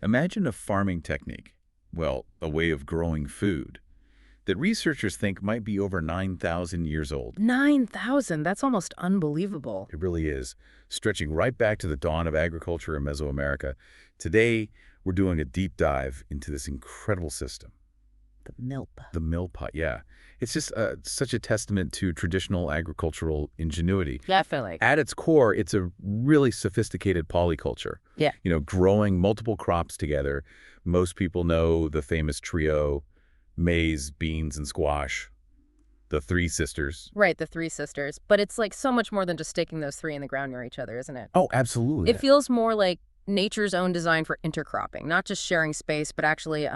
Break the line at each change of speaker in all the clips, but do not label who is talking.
Imagine a farming technique, well, a way of growing food, that researchers think might be over 9,000 years old.
9,000, that's almost unbelievable.
It really is, stretching right back to the dawn of agriculture in Mesoamerica. Today, we're doing a deep dive into this incredible system.
The Milpa.
The Milpa, yeah. It's just such a testament to traditional agricultural ingenuity.
Definitely.
At its core, it's a really sophisticated polyculture.
Yeah.
Growing multiple crops together. Most people know the famous trio, maize, beans, and squash, the three sisters.
Right, the three sisters. But it's like so much more than just sticking those three in the ground near each other, isn't it?
Oh, absolutely.
It feels more like nature's own design for intercropping, not just sharing space, but actually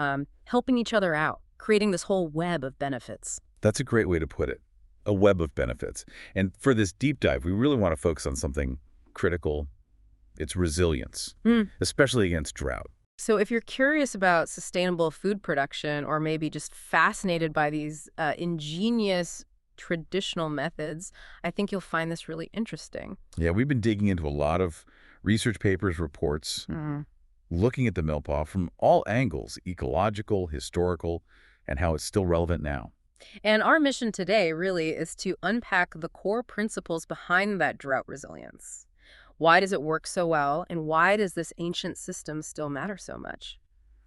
helping each other out, creating this whole web of benefits.
That's a great way to put it. A web of benefits. And for this deep dive, we really want to focus on something critical. It's resilience, especially against drought.
So if you're curious about sustainable food production or maybe just fascinated by these ingenious traditional methods, I think you'll find this really interesting.
Yeah, we've been digging into a lot of research papers, reports, looking at the Milpa from all angles, ecological, historical, and how it's still relevant now.
And our mission today really is to unpack the core principles behind that drought resilience. Why does it work so well, and why does this ancient system still matter so much?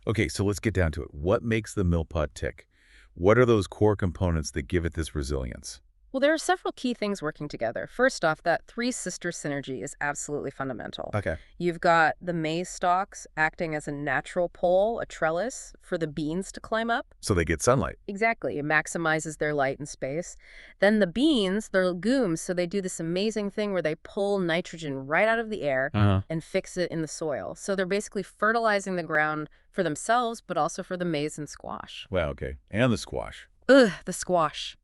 Okay, so let's get down to it. What makes the Milpa tick? What are those core components that give it this resilience?
Well, there are several key things working together. First off, that three-sister synergy is absolutely fundamental.
Okay.
You've got the maize stalks acting as a natural pole, a trellis, for the beans to climb up.
So they get sunlight.
Exactly. It maximizes their light and space. Then the beans, they're legumes, so they do this amazing thing where they pull nitrogen right out of the air and fix it in the soil. So they're basically fertilizing the ground for themselves, but also for the maize and squash.
Wow, okay. And the squash.
Ugh, the squash.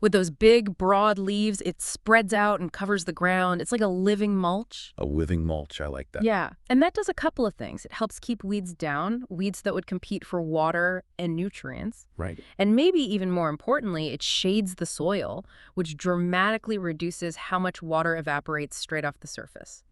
With those big, broad leaves, it spreads out and covers the ground. It's like a living mulch.
A living mulch, I like that.
Yeah, and that does a couple of things. It helps keep weeds down, weeds that would compete for water and nutrients.
Right.
And maybe even more importantly, it shades the soil, which dramatically reduces how much water evaporates straight off the surface.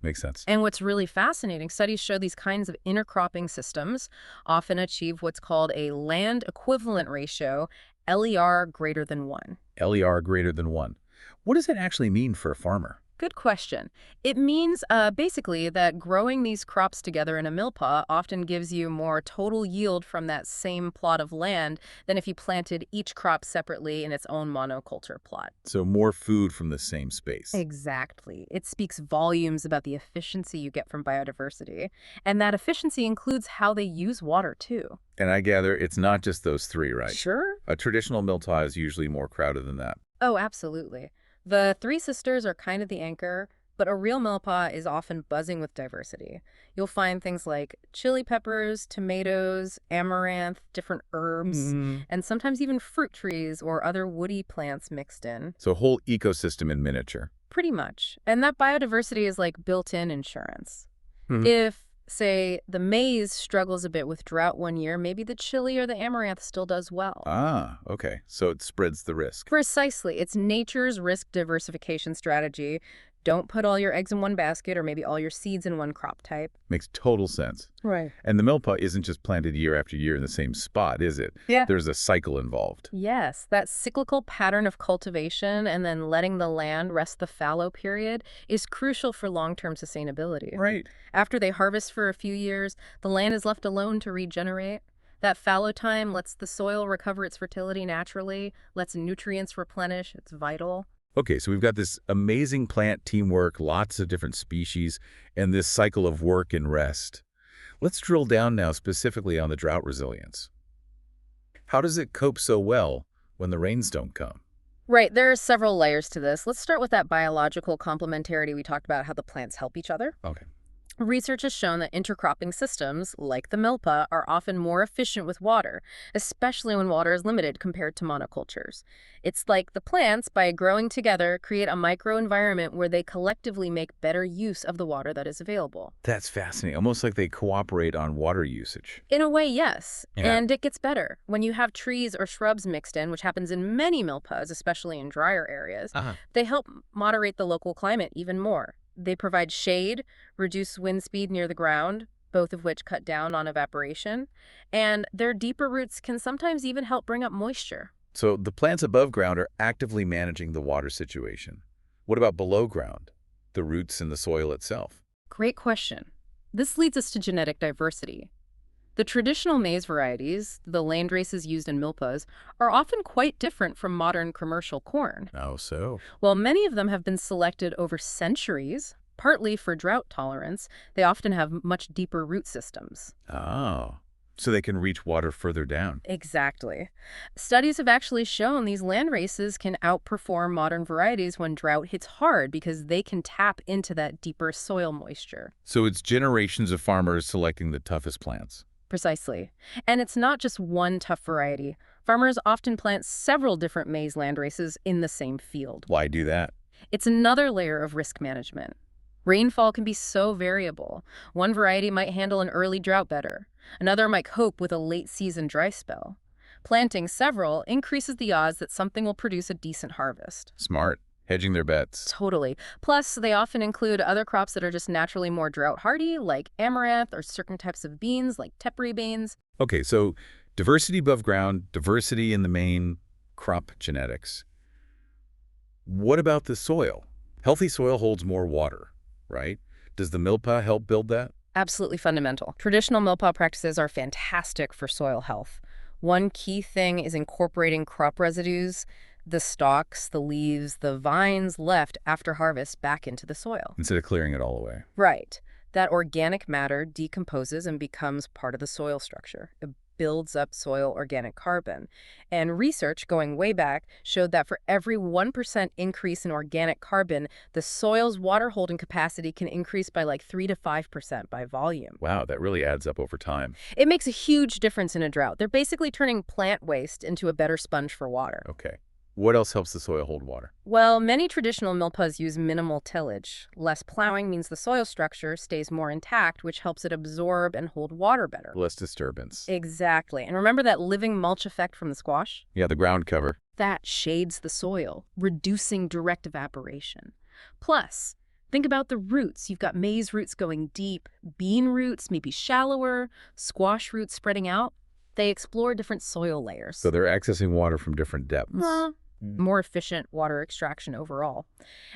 Makes sense.
And what's really fascinating, studies show these kinds of intercropping systems often achieve what's called a land equivalent ratio, LER greater than 1.
LER greater than 1. What does that actually mean for a farmer?
Good question. It means basically that growing these crops together in a milpa often gives you more total yield from that same plot of land than if you planted each crop separately in its own monoculture plot.
So more food from the same space.
Exactly. It speaks volumes about the efficiency you get from biodiversity. And that efficiency includes how they use water, too.
And I gather it's not just those three, right?
Sure.
A traditional milpa is usually more crowded than that.
Oh, absolutely. The three sisters are kind of the anchor, but a real milpa is often buzzing with diversity. You'll find things like chili peppers, tomatoes, amaranth, different herbs, and sometimes even fruit trees or other woody plants mixed in.
So a whole ecosystem in miniature.
Pretty much. And that biodiversity is like built-in insurance. If, say, the maize struggles a bit with drought one year, maybe the chili or the amaranth still does well.
Ah, okay. So it spreads the risk.
Precisely. It's nature's risk diversification strategy. Don't put all your eggs in one basket or maybe all your seeds in one crop type.
Makes total sense.
Right.
And the milpa isn't just planted year after year in the same spot, is it?
Yeah.
There's a cycle involved.
Yes, that cyclical pattern of cultivation and then letting the land rest the fallow period is crucial for long-term sustainability.
Right.
After they harvest for a few years, the land is left alone to regenerate. That fallow time lets the soil recover its fertility naturally, lets nutrients replenish. It's vital.
Okay, so we've got this amazing plant teamwork, lots of different species, and this cycle of work and rest. Let's drill down now specifically on the drought resilience. How does it cope so well when the rains don't come?
Right, there are several layers to this. Let's start with that biological complementarity we talked about, how the plants help each other.
Okay.
Research has shown that intercropping systems, like the milpa, are often more efficient with water, especially when water is limited compared to monocultures. It's like the plants, by growing together, create a microenvironment where they collectively make better use of the water that is available.
That's fascinating. Almost like they cooperate on water usage.
In a way, yes.
Yeah.
And it gets better. When you have trees or shrubs mixed in, which happens in many milpas, especially in drier areas, they help moderate the local climate even more. They provide shade, reduce wind speed near the ground, both of which cut down on evaporation, and their deeper roots can sometimes even help bring up moisture.
So the plants above ground are actively managing the water situation. What about below ground, the roots and the soil itself?
Great question. This leads us to genetic diversity. The traditional maize varieties, the land races used in milpas, are often quite different from modern commercial corn.
Oh, so?
While many of them have been selected over centuries, partly for drought tolerance, they often have much deeper root systems.
Oh, so they can reach water further down.
Exactly. Studies have actually shown these land races can outperform modern varieties when drought hits hard because they can tap into that deeper soil moisture.
So it's generations of farmers selecting the toughest plants.
Precisely. And it's not just one tough variety. Farmers often plant several different maize land races in the same field.
Why do that?
It's another layer of risk management. Rainfall can be so variable. One variety might handle an early drought better. Another might cope with a late-season dry spell. Planting several increases the odds that something will produce a decent harvest.
Smart. Hedging their bets.
Totally. Plus, they often include other crops that are just naturally more drought-hardy, like amaranth, or certain types of beans, like tepary beans.
Okay, so diversity above ground, diversity in the main crop genetics. What about the soil? Healthy soil holds more water, right? Does the Milpa help build that?
Absolutely fundamental. Traditional Milpa practices are fantastic for soil health. One key thing is incorporating crop residues, the stalks, the leaves, the vines left after harvest back into the soil.
Instead of clearing it all away.
Right. That organic matter decomposes and becomes part of the soil structure. It builds up soil organic carbon. And research going way back showed that for every 1% increase in organic carbon, the soil's water holding capacity can increase by like 3 to 5% by volume.
Wow, that really adds up over time.
It makes a huge difference in a drought. They're basically turning plant waste into a better sponge for water.
Okay. What else helps the soil hold water?
Well, many traditional milpas use minimal tillage. Less plowing means the soil structure stays more intact, which helps it absorb and hold water better.
Less disturbance.
Exactly. And remember that living mulch effect from the squash?
Yeah, the ground cover.
That shades the soil, reducing direct evaporation. Plus, think about the roots. You've got maize roots going deep, bean roots maybe shallower, squash roots spreading out. They explore different soil layers.
So they're accessing water from different depths.
More efficient water extraction overall.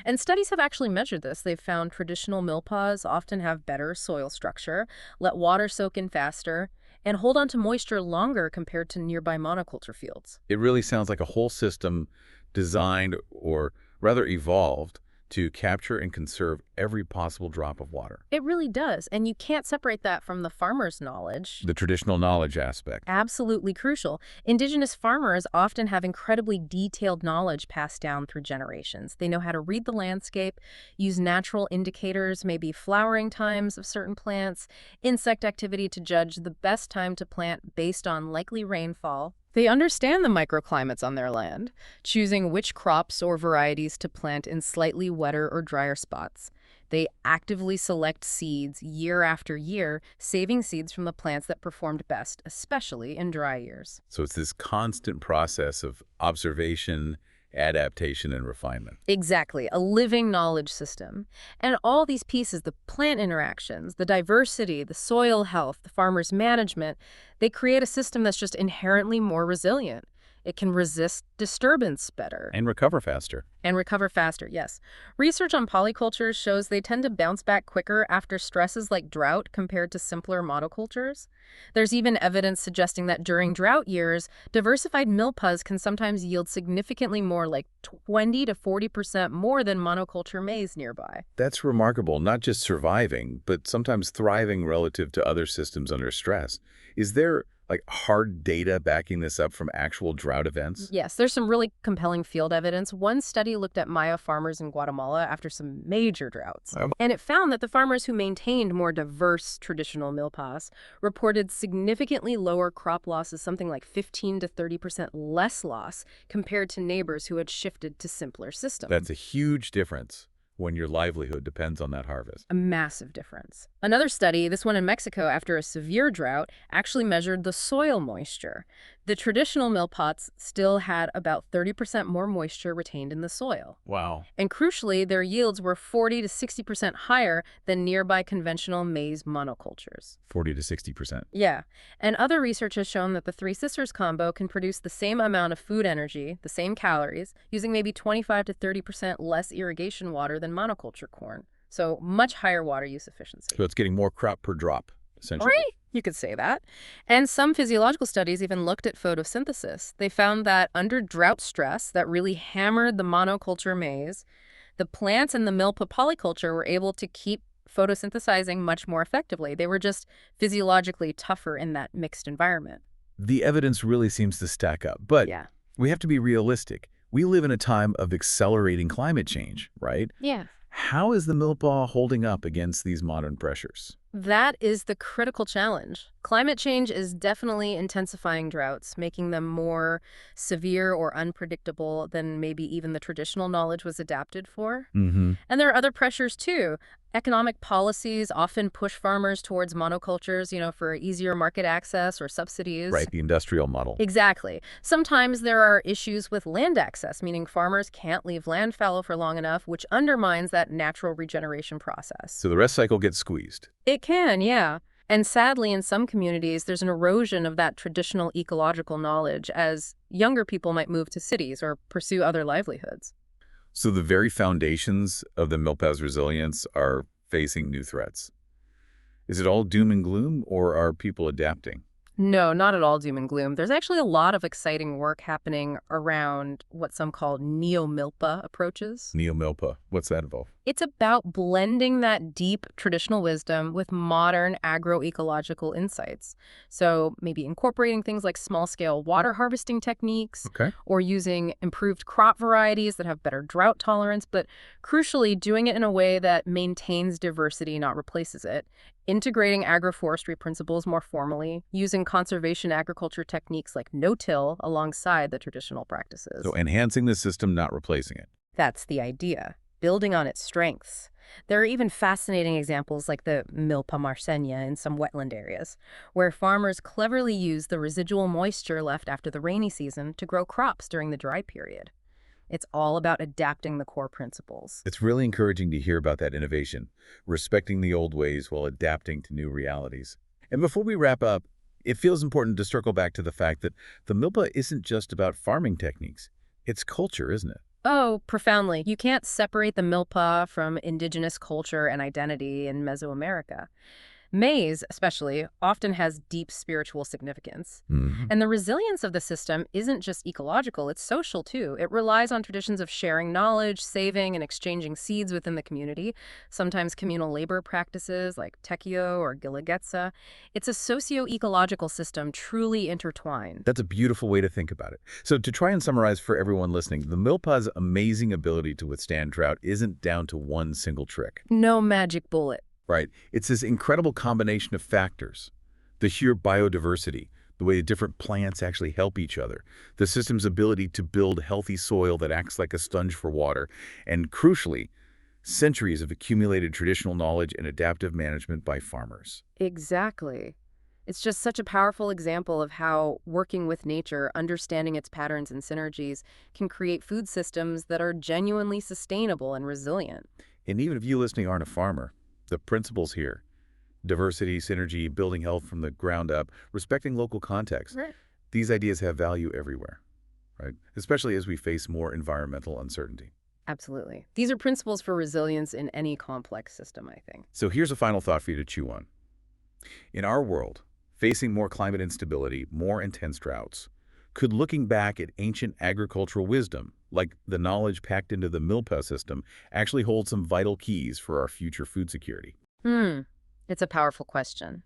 And studies have actually measured this. They've found traditional milpas often have better soil structure, let water soak in faster, and hold on to moisture longer compared to nearby monoculture fields.
It really sounds like a whole system designed, or rather evolved, to capture and conserve every possible drop of water.
It really does, and you can't separate that from the farmer's knowledge.
The traditional knowledge aspect.
Absolutely crucial. Indigenous farmers often have incredibly detailed knowledge passed down through generations. They know how to read the landscape, use natural indicators, maybe flowering times of certain plants, insect activity to judge the best time to plant based on likely rainfall. They understand the microclimates on their land, choosing which crops or varieties to plant in slightly wetter or drier spots. They actively select seeds year after year, saving seeds from the plants that performed best, especially in dry years.
So it's this constant process of observation, adaptation, and refinement.
Exactly, a living knowledge system. And all these pieces, the plant interactions, the diversity, the soil health, the farmer's management, they create a system that's just inherently more resilient. It can resist disturbance better.
And recover faster.
And recover faster, yes. Research on polycultures shows they tend to bounce back quicker after stresses like drought compared to simpler monocultures. There's even evidence suggesting that during drought years, diversified milpas can sometimes yield significantly more, like 20 to 40% more than monoculture maize nearby.
That's remarkable, not just surviving, but sometimes thriving relative to other systems under stress. Is there hard data backing this up from actual drought events?
Yes, there's some really compelling field evidence. One study looked at Maya farmers in Guatemala after some major droughts. And it found that the farmers who maintained more diverse traditional milpas reported significantly lower crop losses, something like 15 to 30% less loss compared to neighbors who had shifted to simpler systems.
That's a huge difference. when your livelihood depends on that harvest.
A massive difference. Another study, this one in Mexico after a severe drought, actually measured the soil moisture. The traditional mill pots still had about 30% more moisture retained in the soil.
Wow.
And crucially, their yields were 40 to 60% higher than nearby conventional maize monocultures.
40 to 60%.
Yeah. And other research has shown that the Three Sisters combo can produce the same amount of food energy, the same calories, using maybe 25 to 30% less irrigation water than monoculture corn. So much higher water use efficiency.
So it's getting more crop per drop, essentially.
Right? You could say that. And some physiological studies even looked at photosynthesis. They found that under drought stress that really hammered the monoculture maize, the plants in the Milpa polyculture were able to keep photosynthesizing much more effectively. They were just physiologically tougher in that mixed environment.
The evidence really seems to stack up, but
Yeah.
we have to be realistic. We live in a time of accelerating climate change, right?
Yeah.
How is the Milpa holding up against these modern pressures?
That is the critical challenge. Climate change is definitely intensifying droughts, making them more severe or unpredictable than maybe even the traditional knowledge was adapted for.
Mm-hmm.
And there are other pressures too. Economic policies often push farmers towards monocultures, for easier market access or subsidies.
Right, the industrial model.
Exactly. Sometimes there are issues with land access, meaning farmers can't leave land fallow for long enough, which undermines that natural regeneration process.
So the rest cycle gets squeezed.
It can, yeah. And sadly, in some communities, there's an erosion of that traditional ecological knowledge as younger people might move to cities or pursue other livelihoods.
So the very foundations of the Milpa's resilience are facing new threats. Is it all doom and gloom, or are people adapting?
No, not at all doom and gloom. There's actually a lot of exciting work happening around what some call neo-Milpa approaches.
Neo-Milpa, what's that involve?
It's about blending that deep traditional wisdom with modern agroecological insights. So maybe incorporating things like small-scale water harvesting techniques,
Okay.
or using improved crop varieties that have better drought tolerance, but crucially doing it in a way that maintains diversity, not replaces it. Integrating agroforestry principles more formally, using conservation agriculture techniques like no-till alongside the traditional practices.
So enhancing the system, not replacing it.
That's the idea, building on its strengths. There are even fascinating examples like the Milpa marcenia in some wetland areas, where farmers cleverly use the residual moisture left after the rainy season to grow crops during the dry period. It's all about adapting the core principles.
It's really encouraging to hear about that innovation, respecting the old ways while adapting to new realities. And before we wrap up, it feels important to circle back to the fact that the Milpa isn't just about farming techniques. It's culture, isn't it?
Oh, profoundly. You can't separate the Milpa from indigenous culture and identity in Mesoamerica. Maize, especially, often has deep spiritual significance.
Mm-hmm.
And the resilience of the system isn't just ecological, it's social too. It relies on traditions of sharing knowledge, saving, and exchanging seeds within the community, sometimes communal labor practices like tekio or gilagetsa. It's a socio-ecological system truly intertwined.
That's a beautiful way to think about it. So to try and summarize for everyone listening, the Milpa's amazing ability to withstand drought isn't down to one single trick.
No magic bullet.
Right. It's this incredible combination of factors. The sheer biodiversity, the way different plants actually help each other, the system's ability to build healthy soil that acts like a sponge for water, and crucially, centuries of accumulated traditional knowledge and adaptive management by farmers.
Exactly. It's just such a powerful example of how working with nature, understanding its patterns and synergies, can create food systems that are genuinely sustainable and resilient.
And even if you listening aren't a farmer, the principles here, diversity, synergy, building health from the ground up, respecting local context,
Right.
these ideas have value everywhere, right? Especially as we face more environmental uncertainty.
Absolutely. These are principles for resilience in any complex system, I think.
So here's a final thought for you to chew on. In our world, facing more climate instability, more intense droughts, could looking back at ancient agricultural wisdom, like the knowledge packed into the Milpa system, actually hold some vital keys for our future food security?
It's a powerful question.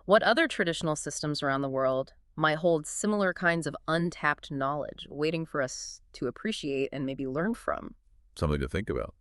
What other traditional systems around the world might hold similar kinds of untapped knowledge waiting for us to appreciate and maybe learn from?
Something to think about.